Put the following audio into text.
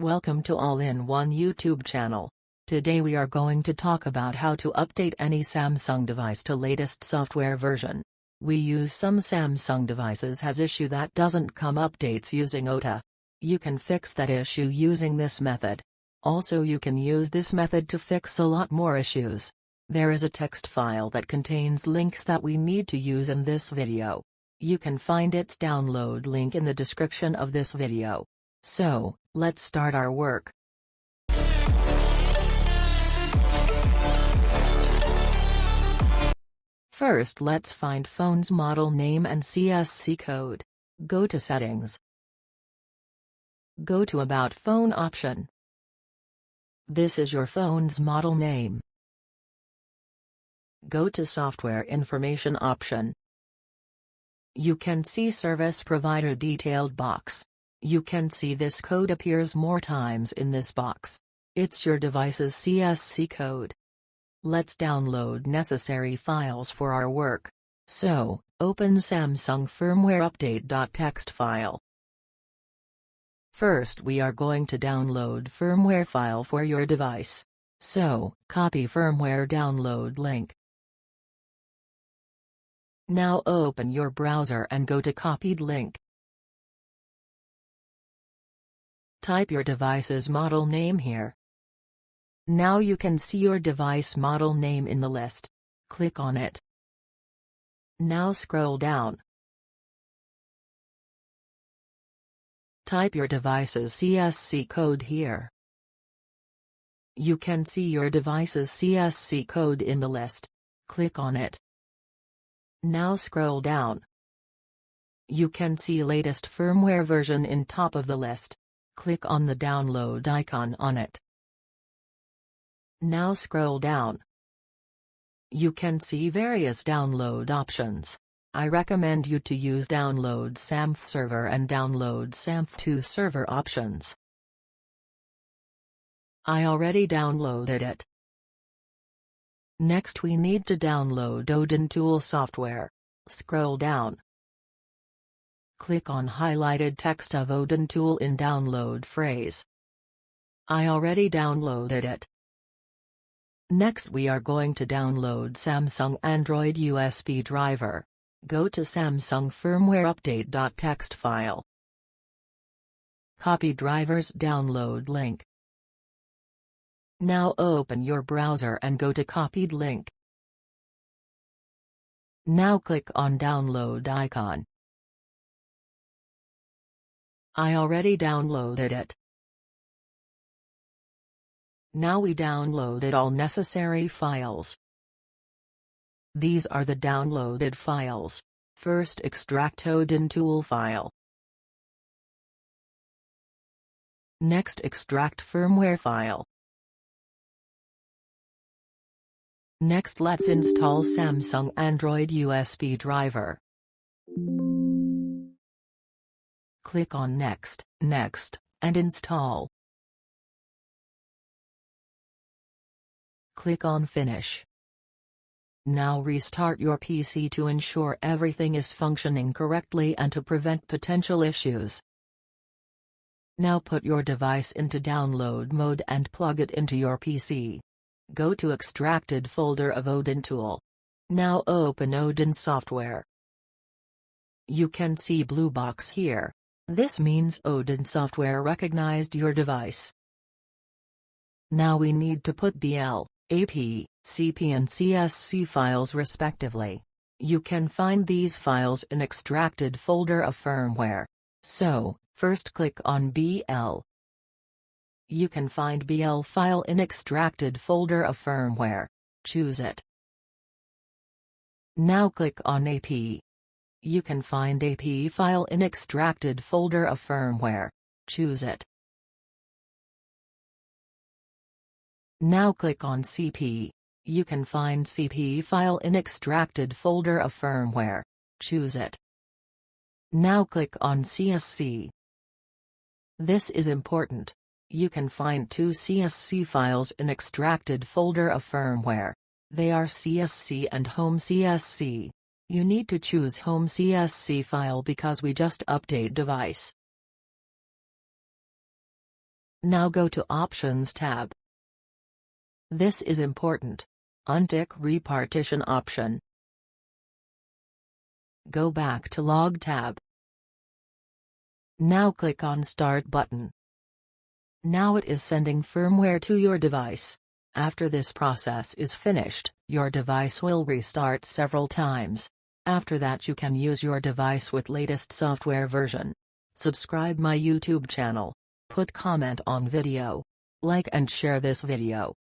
Welcome to All-in-One YouTube channel. Today we are going to talk about how to update any Samsung device to latest software version. We use some Samsung devices has issue that doesn't come updates using OTA. You can fix that issue using this method. Also you can use this method to fix a lot more issues. There is a text file that contains links that we need to use in this video. You can find its download link in the description of this video. So, let's start our work. First let's find phone's model name and CSC code. Go to Settings. Go to About Phone option. This is your phone's model name. Go to Software Information option. You can see Service Provider Detailed box. You can see this code appears more times in this box. It's your device's CSC code. Let's download necessary files for our work. So, open Samsung Firmware Update.txt file. First we are going to download firmware file for your device. So, copy firmware download link. Now open your browser and go to copied link. Type your device's model name here. Now you can see your device model name in the list. Click on it. Now scroll down. Type your device's CSC code here. You can see your device's CSC code in the list. Click on it. Now scroll down. You can see latest firmware version in top of the list. Click on the download icon on it. Now scroll down. You can see various download options. I recommend you to use Download SAMF Server and Download SAMF2 Server options. I already downloaded it. Next we need to download Odin Tool software. Scroll down. Click on highlighted text of Odin Tool in download phrase. I already downloaded it. Next we are going to download Samsung Android USB driver. Go to Samsung Firmware Update.txt file. Copy driver's download link. Now open your browser and go to copied link. Now click on download icon. I already downloaded it. Now we downloaded all necessary files. These are the downloaded files. First extract Odin Tool file. Next extract firmware file. Next let's install Samsung Android USB driver. Click on Next, Next, and Install. Click on Finish. Now restart your PC to ensure everything is functioning correctly and to prevent potential issues. Now put your device into download mode and plug it into your PC. Go to Extracted folder of Odin Tool. Now open Odin software. You can see blue box here. This means Odin software recognized your device. Now we need to put BL, AP, CP and CSC files respectively. You can find these files in Extracted folder of firmware. So, first click on BL. You can find BL file in Extracted folder of firmware. Choose it. Now click on AP. You can find AP file in Extracted folder of firmware. Choose it. Now click on CP. You can find CP file in Extracted folder of firmware. Choose it. Now click on CSC. This is important. You can find two CSC files in Extracted folder of firmware. They are CSC and Home CSC. You need to choose Home CSC file because we just update device. Now go to Options tab. This is important. Untick Repartition option. Go back to Log tab. Now click on Start button. Now it is sending firmware to your device. After this process is finished, your device will restart several times. After that you can use your device with latest software version. Subscribe my YouTube channel. Put comment on video. Like and share this video.